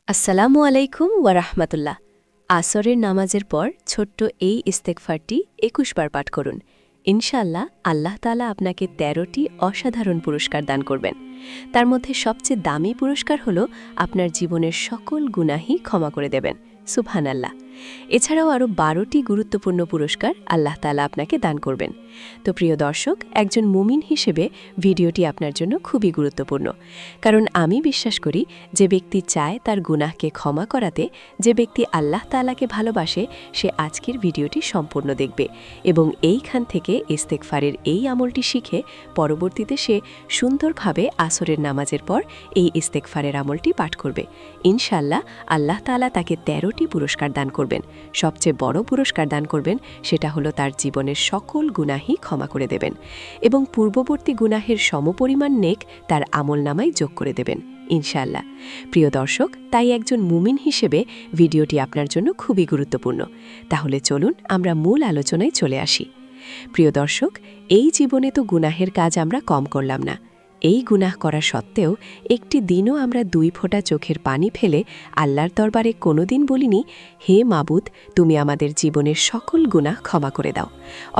আসসালামু আলাইকুম ওয়ারাহমাতুল্লাহ। আসরের নামাজের পর ছোট্ট এই ইস্তেগফারটি ২১ বার পাঠ করুন। ইনশাআল্লাহ আল্লাহ তাআলা আপনাকে ১৩টি অসাধারণ পুরস্কার দান করবেন। তার মধ্যে সবচেয়ে দামি পুরস্কার হল আপনার জীবনের সকল গুনাহই ক্ষমা করে দেবেন। সুবহানাল্লাহ। এছাড়াও আরও ১২টি গুরুত্বপূর্ণ পুরস্কার আল্লাহ তাআলা আপনাকে দান করবেন। তো প্রিয় দর্শক, একজন মুমিন হিসেবে ভিডিওটি আপনার জন্য খুবই গুরুত্বপূর্ণ। কারণ আমি বিশ্বাস করি যে ব্যক্তি চায় তার গুনাহকে ক্ষমা করাতে, যে ব্যক্তি আল্লাহ তাআলাকে ভালোবাসে, সে আজকের ভিডিওটি সম্পূর্ণ দেখবে এবং এইখান থেকে ইস্তেগফারের এই আমলটি শিখে পরবর্তীতে সে সুন্দরভাবে আসরের নামাজের পর এই ইস্তেগফারের আমলটি পাঠ করবে। ইনশাআল্লাহ আল্লাহ তাআলা তাকে ১৩টি পুরস্কার দান করবেন। সবচেয়ে বড় পুরস্কার দান করবেন, সেটা হলো তার জীবনের সকল গুনাহই ক্ষমা করে দেবেন এবং পূর্ববর্তী গুনাহের সমপরিমাণ নেক তার আমলনামায় যোগ করে দেবেন ইনশাআল্লাহ। প্রিয় দর্শক, তাই একজন মুমিন হিসেবে ভিডিওটি আপনার জন্য খুবই গুরুত্বপূর্ণ। তাহলে চলুন আমরা মূল আলোচনায় চলে আসি। প্রিয় দর্শক, এই জীবনে তো গুনাহের কাজ আমরা কম করলাম না। এই গুনাহ করা সত্ত্বেও একটি দিনও আমরা ২ ফোঁটা চোখের পানি ফেলে আল্লাহর দরবারে কোনোদিন বলিনি, হে মাবুদ, তুমি আমাদের জীবনের সকল গুনাহ ক্ষমা করে দাও।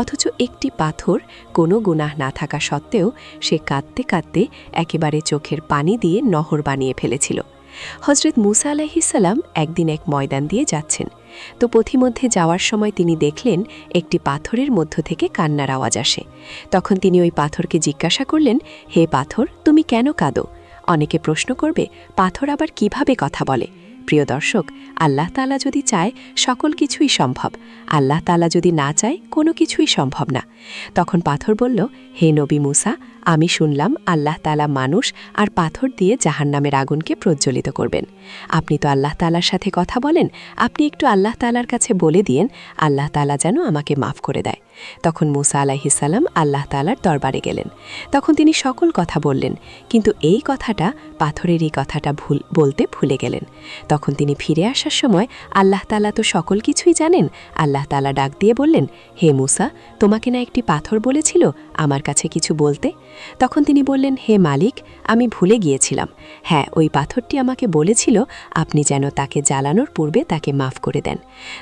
অথচ একটি পাথর কোনো গুনাহ না থাকা সত্ত্বেও সে কাঁদতে কাঁদতে একেবারে চোখের পানি দিয়ে নহর বানিয়ে ফেলেছিল। হজরত মুসা আলাইহিস সালাম একদিন এক ময়দান দিয়ে যাচ্ছেন। তো পথিমধ্যে যাওয়ার সময় তিনি দেখলেন একটি পাথরের মধ্য থেকে কান্নার আওয়াজ আসে। তখন তিনি ওই পাথরকে জিজ্ঞাসা করলেন, হে পাথর, তুমি কেন কাঁদো? অনেকে প্রশ্ন করবে, পাথর আবার কিভাবে কথা বলে? প্রিয় দর্শক, আল্লাহ তাআলা যদি চায় সকল কিছুই সম্ভব, আল্লাহ তাআলা যদি না চায় কোনো কিছুই সম্ভব না। তখন পাথর বলল, হে নবী মুসা, আমি শুনলাম আল্লাহ তাআলা মানুষ আর পাথর দিয়ে জাহান্নামের আগুনকে প্রজ্বলিত করবেন। আপনি তো আল্লাহ তাআলার সাথে কথা বলেন, আপনি একটু আল্লাহ তাআলার কাছে বলে দিয়েন আল্লাহ তাআলা যেন আমাকে মাফ করে দেয়। তখন মুসা আলাইহিস সালাম আল্লাহ তাআলার দরবারে গেলেন। তখন তিনি সকল কথা বললেন, কিন্তু এই কথাটা, পাথরের এই কথাটা বলতে ভুলে গেলেন। তখন তিনি ফিরে আসার সময় আল্লাহ তাআলা তো সকল কিছুই জানেন। আল্লাহ তাআলা ডাক দিয়ে বললেন, হে মুসা, তোমাকে না একটি পাথর বলেছিল আমার কাছে কিছু বলতে? তখন তিনি বললেন, হে মালিক, আমি ভুলে গিয়েছিলাম। হ্যাঁ, ওই পাথরটি আমাকে বলেছিল আপনি যেন তাকে জ্বালানোর পূর্বে তাকে মাফ করে দেন।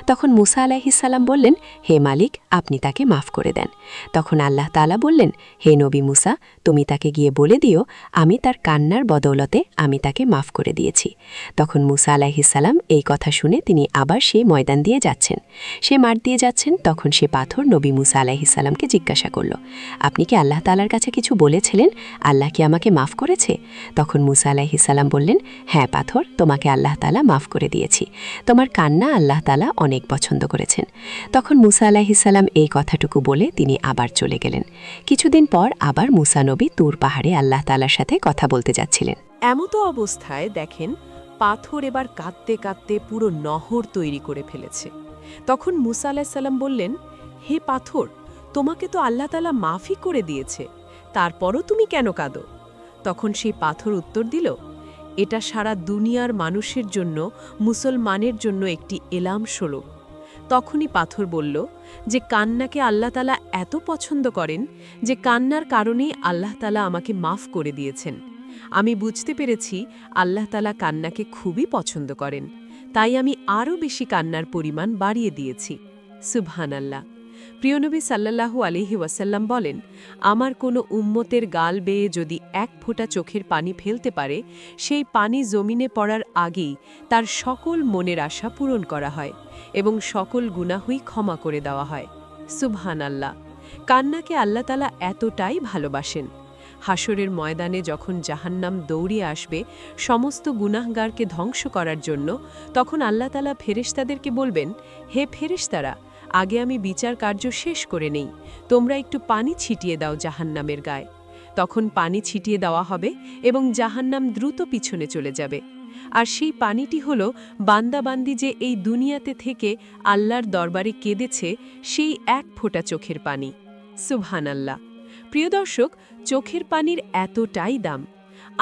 তখন মুসা আলাইহিস সালাম বললেন, হে মালিক, আপনি তাকে মাফ করে দেন। তখন আল্লাহ তাআলা বললেন, হে নবী মুসা, তুমি তাকে গিয়ে বলে দিও আমি তার কান্নার বদৌলতে আমি তাকে মাফ করে দিয়েছি। তখন মুসা আলাইহিস সালাম এই কথা শুনে তিনি আবার সেই ময়দান দিয়ে যাচ্ছেন। সে মাঠ দিয়ে যাচ্ছেন, তখন সে পাথর নবী মুসা আলাইহিস সালামকে জিজ্ঞাসা করল, আপনি কি আল্লাহ তাআলার কাছে কিছু বলেছিলেন? আল্লাহ কি আমাকে মাফ করেছে? তখন মুসা আলাইহিস সালাম বললেন, হ্যাঁ পাথর, তোমাকে আল্লাহ তাআলা মাফ করে দিয়েছি। তোমার কান্না আল্লাহ তাআলা অনেক পছন্দ করেছেন। তখন মুসা আলাইহিস সালাম এই কথাটুকু বলে তিনি আবার চলে গেলেন। কিছুদিন পর আবার মুসা নবী তুর পাহাড়ে আল্লাহ তাআলার সাথে কথা বলতে যাচ্ছিলেন। এমতো অবস্থায় দেখেন পাথর এবার কাঁদতে কাঁদতে পুরো নহর তৈরি করে ফেলেছে। তখন মুসা আলাইহিস সালাম বললেন, হে পাথর, তোমাকে তো আল্লাহ তাআলা মাফই করে দিয়েছে, তারপরও তুমি কেন কাঁদো? তখন সেই পাথর উত্তর দিল, এটা সারা দুনিয়ার মানুষের জন্য, মুসলমানের জন্য একটি এলাম স্বরূপ। তখনই পাথর বলল যে কান্নাকে আল্লাহ তাআলা এত পছন্দ করেন যে কান্নার কারণেই আল্লাহ তাআলা আমাকে মাফ করে দিয়েছেন। আমি বুঝতে পেরেছি আল্লাহ তাআলা কান্নাকে খুবই পছন্দ করেন, তাই আমি আরও বেশি কান্নার পরিমাণ বাড়িয়ে দিয়েছি। সুবহানাল্লাহ। প্রিয় নবী সাল্লাল্লাহু আলাইহি ওয়াসাল্লাম বলেন, আমার কোনো উম্মতের গাল বেয়ে যদি ১ ফোঁটা চোখের পানি ফেলতে পারে, সেই পানি জমিনে পড়ার আগেই তার সকল মনের আশা পূরণ করা হয় এবং সকল গুনাহই ক্ষমা করে দেওয়া হয়। সুবহানাল্লাহ। কান্নাকে আল্লাহ তাআলা এতটাই ভালোবাসেন। হাসরের ময়দানে যখন জাহান্নাম দৌড়িয়ে আসবে সমস্ত গুনাহগারকে ধ্বংস করার জন্য, তখন আল্লাহ তাআলা ফেরেশতাদেরকে বলবেন, হে ফেরেশতারা, আগে আমি বিচার কার্য শেষ করে নেই, তোমরা একটু পানি ছিটিয়ে দাও জাহান্নামের গায়ে। তখন পানি ছিটিয়ে দেওয়া হবে এবং জাহান্নাম দ্রুত পিছনে চলে যাবে। আর সেই পানিটি হলো বান্দাবান্দি যে এই দুনিয়াতে থেকে আল্লাহর দরবারে কেঁদেছে, সেই ১ ফোঁটা চোখের পানি। সুবহানাল্লাহ। প্রিয় দর্শক, চোখের পানির এতটাই দাম।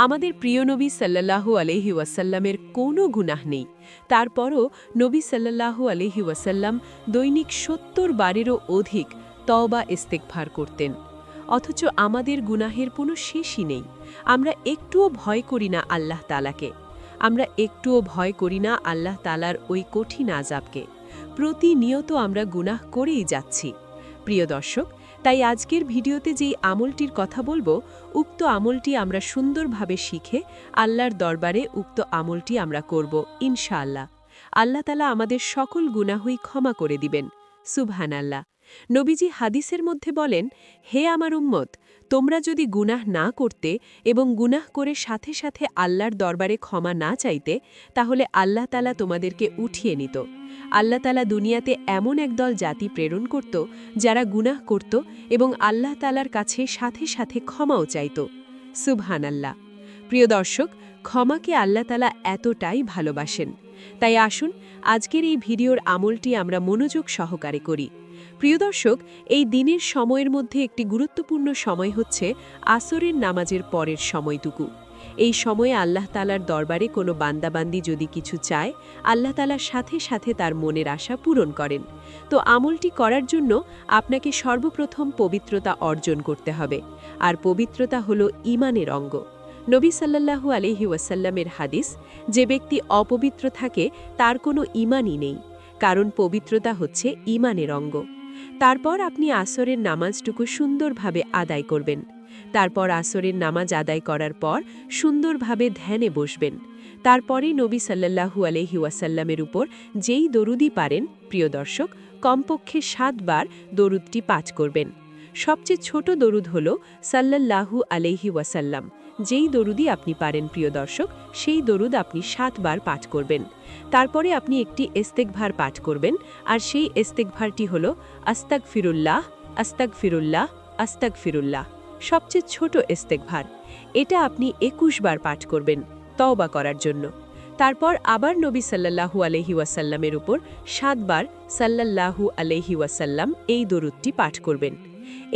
আমাদের প্রিয় নবী সাল্লাল্লাহু আলাইহি ওয়াসাল্লামের কোনো গুনাহ নেই, তারপরও নবী সাল্লাল্লাহু আলাইহি ওয়াসাল্লাম দৈনিক ৭০ বারেরও অধিক তওবা ইস্তেগফার করতেন। অথচ আমাদের গুনাহের কোনো শেষই নেই। আমরা একটুও ভয় করি না আল্লাহ তাআলাকে। আমরা একটুও ভয় করি না আল্লাহ তাআলার ওই কঠিন আযাবকে। প্রতিনিয়ত আমরা গুনাহ করেই যাচ্ছি। প্রিয় দর্শক, তাই আজকের ভিডিওতে যেই আমলটির কথা বলবো, উক্ত আমলটি আমরা সুন্দরভাবে শিখে আল্লাহর দরবারে উক্ত আমলটি আমরা করব ইনশাআল্লাহ। আল্লাহ তাআলা আমাদের সকল গুনাহই ক্ষমা করে দিবেন। সুবহানাল্লাহ। নবীজি হাদিসের মধ্যে বলেন, হে আমার উম্মত, তোমরা যদি গুনাহ না করতে এবং গুনাহ করে সাথে সাথে আল্লাহর দরবারে ক্ষমা না চাইতে, তাহলে আল্লাহ তাআলা তোমাদেরকে উঠিয়ে নিত। আল্লাহ তাআলা দুনিয়াতে এমন একদল জাতি প্রেরণ করত যারা গুনাহ করত এবং আল্লাহ তাআলার কাছে সাথে সাথে ক্ষমাও চাইত। সুবহানাল্লাহ। প্রিয় দর্শক, ক্ষমাকে আল্লাহ তাআলা এতটাই ভালোবাসেন। তাই আসুন আজকের এই ভিডিওর আমলটি আমরা মনোযোগ সহকারে করি। প্রিয় দর্শক, এই দিনের সময়ের মধ্যে একটি গুরুত্বপূর্ণ সময় হচ্ছে আসরের নামাজের পরের সময়টুকু। এই সময়ে আল্লাহ তাআলার দরবারে কোনো বান্দাবান্দি যদি কিছু চায়, আল্লাহ তাআলা সাথে সাথে তার মনের আশা পূরণ করেন। তো আমলটি করার জন্য আপনাকে সর্বপ্রথম পবিত্রতা অর্জন করতে হবে। আর পবিত্রতা হলো ঈমানের অঙ্গ। নবী সাল্লাল্লাহু আলাইহি ওয়াসাল্লামের হাদিস, যে ব্যক্তি অপবিত্র থাকে তার কোনো ঈমানই নেই, কারণ পবিত্রতা হচ্ছে ঈমানের অঙ্গ। তারপর আপনি আসরের নামাজটুকু সুন্দরভাবে আদায় করবেন। তারপর আসরের নামাজ আদায় করার পর সুন্দরভাবে ধ্যানে বসবেন। তারপরেই নবী সাল্লাল্লাহু আলাইহি ওয়াসাল্লামের উপর যেই দরুদি পারেন, প্রিয় দর্শক, কমপক্ষে 7 বার দরুদটি পাঠ করবেন। সবচেয়ে ছোট দরুদ হল সাল্লাল্লাহু আলাইহি ওয়াসাল্লাম। যেই দরুদি আপনি পারেন প্রিয় দর্শক, সেই দরুদ আপনি 7 বার পাঠ করবেন। তারপরে আপনি একটি ইস্তেগফার পাঠ করবেন, আর সেই ইস্তেগফারটি হল আস্তাগফিরুল্লাহ, আস্তাগফিরুল্লাহ, আস্তাগফিরুল্লাহ। সবচেয়ে ছোট ইস্তেগফার। এটা আপনি 21 বার পাঠ করবেন তওবা করার জন্য। তারপর আবার নবী সাল্লাল্লাহু আলাইহি ওয়াসাল্লামের উপর 7 বার সাল্লাল্লাহু আলাইহি ওয়াসাল্লাম এই দরুদটি পাঠ করবেন।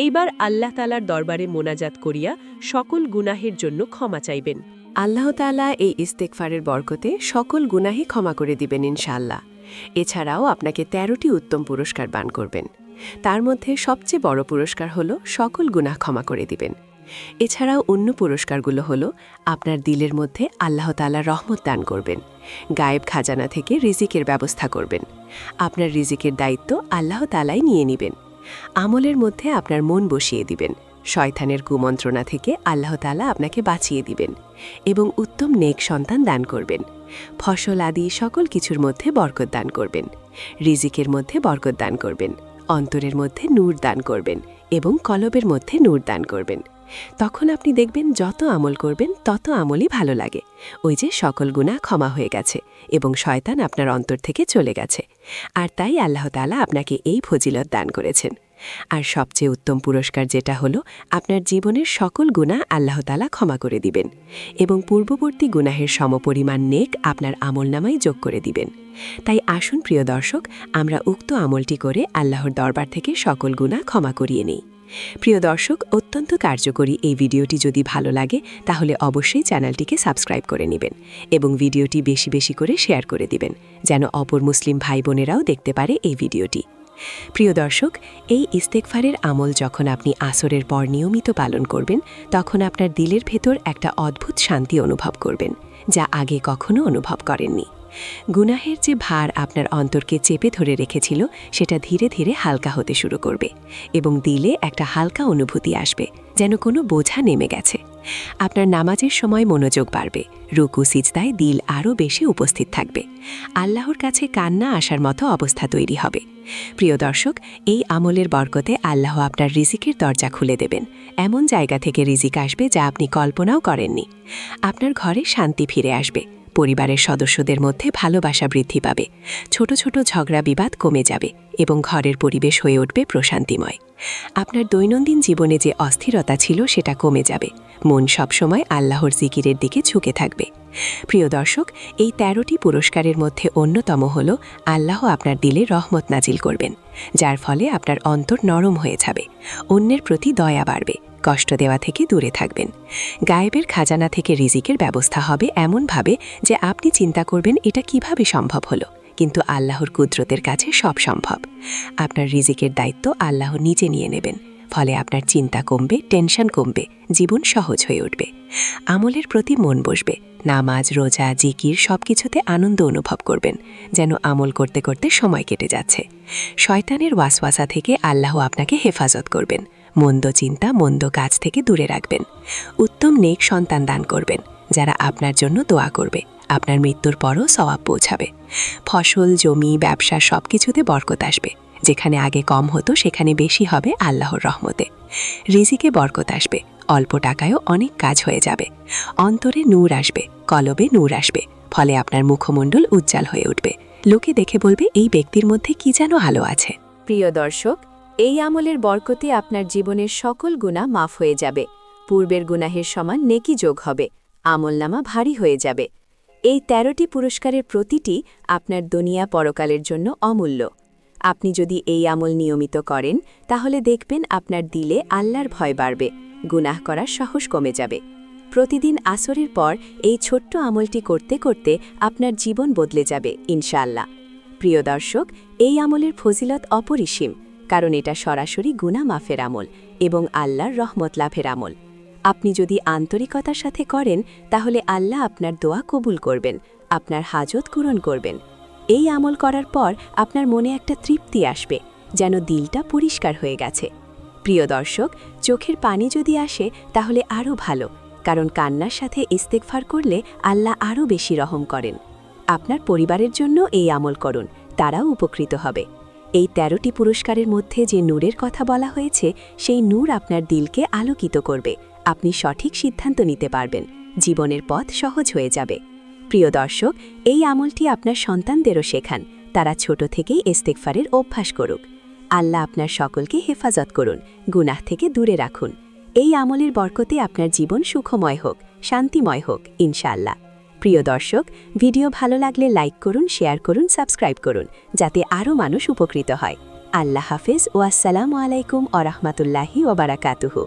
এইবার আল্লাহ তাআলার দরবারে মোনাজাত করিয়া সকল গুনাহের জন্য ক্ষমা চাইবেন। আল্লাহ তাআলা এই ইস্তেগফারের বরকতে সকল গুনাহই ক্ষমা করে দিবেন ইনশাআল্লাহ। এছাড়াও আপনাকে 13টি উত্তম পুরস্কার দান করবেন। তার মধ্যে সবচেয়ে বড় পুরস্কার হল সকল গুনাহ ক্ষমা করে দিবেন। এছাড়াও অন্য পুরস্কারগুলো হল আপনার দিলের মধ্যে আল্লাহ তাআলার রহমত দান করবেন, গায়েব খাজানা থেকে রিজিকের ব্যবস্থা করবেন, আপনার রিজিকের দায়িত্ব আল্লাহ তাআলাই নিয়ে নেবেন, আমলের মধ্যে আপনার মন বসিয়ে দিবেন, শয়তানের কুমন্ত্রণা থেকে আল্লাহ তাআলা আপনাকে বাঁচিয়ে দিবেন এবং উত্তম নেক সন্তান দান করবেন। ফসল আদি সকল কিছুর মধ্যে বরকত দান করবেন, রিজিকের মধ্যে বরকত দান করবেন, অন্তরের মধ্যে নূর দান করবেন এবং কলবের মধ্যে নূর দান করবেন। তখন আপনি দেখবেন যত আমল করবেন তত আমলই ভালো লাগে। ওই যে সকল গুনাহ ক্ষমা হয়ে গেছে এবং শয়তান আপনার অন্তর থেকে চলে গেছে। আর তাই আল্লাহ তাআলা আপনাকে এই ফজিলত দান করেছেন। আর সবচেয়ে উত্তম পুরস্কার যেটা হলো, আপনার জীবনের সকল গুনাহ আল্লাহ তাআলা ক্ষমা করে দিবেন এবং পূর্ববর্তী গুনাহের সমপরিমাণ নেক আপনার আমলনামায় যোগ করে দিবেন। তাই আসুন প্রিয় দর্শক, আমরা উক্ত আমলটি করে আল্লাহর দরবার থেকে সকল গুনাহ ক্ষমা করিয়ে নিই। প্রিয় দর্শক, অত্যন্ত কার্যকরী এই ভিডিওটি যদি ভালো লাগে তাহলে অবশ্যই চ্যানেলটিকে সাবস্ক্রাইব করে নেবেন এবং ভিডিওটি বেশি বেশি করে শেয়ার করে দিবেন, যেন অপর মুসলিম ভাই বোনেরাও দেখতে পারে এই ভিডিওটি। প্রিয় দর্শক, এই ইস্তেগফারের আমল যখন আপনি আসরের পর নিয়মিত পালন করবেন, তখন আপনার দিলের ভেতর একটা অদ্ভুত শান্তি অনুভব করবেন, যা আগে কখনো অনুভব করেননি। গুনাহের যে ভার আপনার অন্তরকে চেপে ধরে রেখেছিল, সেটা ধীরে ধীরে হালকা হতে শুরু করবে এবং দিলে একটা হালকা অনুভূতি আসবে, যেন কোনো বোঝা নেমে গেছে। আপনার নামাজের সময় মনোযোগ বাড়বে, রুকু সিজদায় দিল আরও বেশি উপস্থিত থাকবে, আল্লাহর কাছে কান্না আসার মতো অবস্থা তৈরি হবে। প্রিয় দর্শক, এই আমলের বরকতে আল্লাহ আপনার রিজিকের দরজা খুলে দেবেন। এমন জায়গা থেকে রিজিক আসবে যা আপনি কল্পনাও করেননি। আপনার ঘরে শান্তি ফিরে আসবে, পরিবারের সদস্যদের মধ্যে ভালোবাসা বৃদ্ধি পাবে, ছোট ছোট ঝগড়া বিবাদ কমে যাবে এবং ঘরের পরিবেশ হয়ে উঠবে প্রশান্তিময়। আপনার দৈনন্দিন জীবনে যে অস্থিরতা ছিল সেটা কমে যাবে, মন সবসময় আল্লাহর জিকিরের দিকে ঝুঁকে থাকবে। প্রিয় দর্শক, এই 13টি পুরস্কারের মধ্যে অন্যতম হল আল্লাহ আপনার দিলে রহমত নাজিল করবেন, যার ফলে আপনার অন্তর নরম হয়ে যাবে, অন্যের প্রতি দয়া বাড়বে, কষ্ট দেওয়া থেকে দূরে থাকবেন। গায়েবের খাজানা থেকে রিজিকের ব্যবস্থা হবে এমনভাবে যে আপনি চিন্তা করবেন এটা কিভাবে সম্ভব হলো, কিন্তু আল্লাহর কুদরতের কাছে সব সম্ভব। আপনার রিজিকের দায়িত্ব আল্লাহ নিজে নিয়ে নেবেন, ফলে আপনার চিন্তা কমবে, টেনশন কমবে, জীবন সহজ হয়ে উঠবে, আমলের প্রতি মন বসবে, নামাজ রোজা জিকির সবকিছুতে আনন্দ অনুভব করবেন, যেন আমল করতে করতে সময় কেটে যাচ্ছে। শয়তানের ওয়াসওয়াসা থেকে আল্লাহ আপনাকে হেফাজত করবেন। মন্দ চিন্তা মন্দ কাজ থেকে দূরে রাখবেন। উত্তম নেক সন্তান দান করবেন, যারা আপনার জন্য দোয়া করবে। আপনার মৃত্যুর পরও সওয়াব পৌঁছাবে। ফসল জমি ব্যবসা সবকিছুতে বরকত আসবে। যেখানে আগে কম হতো সেখানে বেশি হবে আল্লাহর রহমতে। রিজিকে বরকত আসবে, অল্প টাকায়ও অনেক কাজ হয়ে যাবে। অন্তরে নূর আসবে, কলবে নূর আসবে, ফলে আপনার মুখমণ্ডল উজ্জ্বল হয়ে উঠবে। লোকে দেখে বলবে এই ব্যক্তির মধ্যে কি যেন আলো আছে। প্রিয় দর্শক, এই আমলের বরকতে আপনার জীবনের সকল গুনাহ মাফ হয়ে যাবে। পূর্বের গুনাহের সমান নেকি যোগ হবে, আমলনামা ভারী হয়ে যাবে। এই ১৩টি পুরস্কারের প্রতিটি আপনার দুনিয়া পরকালের জন্য অমূল্য। আপনি যদি এই আমল নিয়মিত করেন, তাহলে দেখবেন আপনার দিলে আল্লাহর ভয় বাড়বে, গুনাহ করার সাহস কমে যাবে। প্রতিদিন আসরের পর এই ছোট্ট আমলটি করতে করতে আপনার জীবন বদলে যাবে ইনশাআল্লাহ। প্রিয় দর্শক, এই আমলের ফজিলত অপরিসীম, কারণ এটা সরাসরি গুনাহ মাফের আমল এবং আল্লাহর রহমত লাভের আমল। আপনি যদি আন্তরিকতার সাথে করেন, তাহলে আল্লাহ আপনার দোয়া কবুল করবেন, আপনার হাজত পূরণ করবেন। এই আমল করার পর আপনার মনে একটা তৃপ্তি আসবে, যেন দিলটা পরিষ্কার হয়ে গেছে। প্রিয় দর্শক, চোখের পানি যদি আসে তাহলে আরও ভালো, কারণ কান্নার সাথে ইস্তেগফার করলে আল্লাহ আরও বেশি রহম করেন। আপনার পরিবারের জন্য এই আমল করুন, তারাও উপকৃত হবে। এই ১৩টি পুরস্কারের মধ্যে যে নূরের কথা বলা হয়েছে, সেই নূর আপনার দিলকে আলোকিত করবে। আপনি সঠিক সিদ্ধান্ত নিতে পারবেন, জীবনের পথ সহজ হয়ে যাবে। প্রিয় দর্শক, এই আমলটি আপনার সন্তানদেরও শেখান, তারা ছোট থেকেই ইস্তেগফারের অভ্যাস করুক। আল্লাহ আপনার সকলকে হেফাজত করুন, গুনাহ থেকে দূরে রাখুন। এই আমলের বরকতে আপনার জীবন সুখময় হোক, শান্তিময় হোক ইনশাআল্লাহ। প্রিয় দর্শক, ভিডিও ভালো লাগলে লাইক করুন, শেয়ার করুন, সাবস্ক্রাইব করুন, যাতে আরও মানুষ উপকৃত হয়। আল্লাহ হাফেজ ও আসসালামু আলাইকুম ওয়া রাহমাতুল্লাহি ওয়া বারাকাতুহু।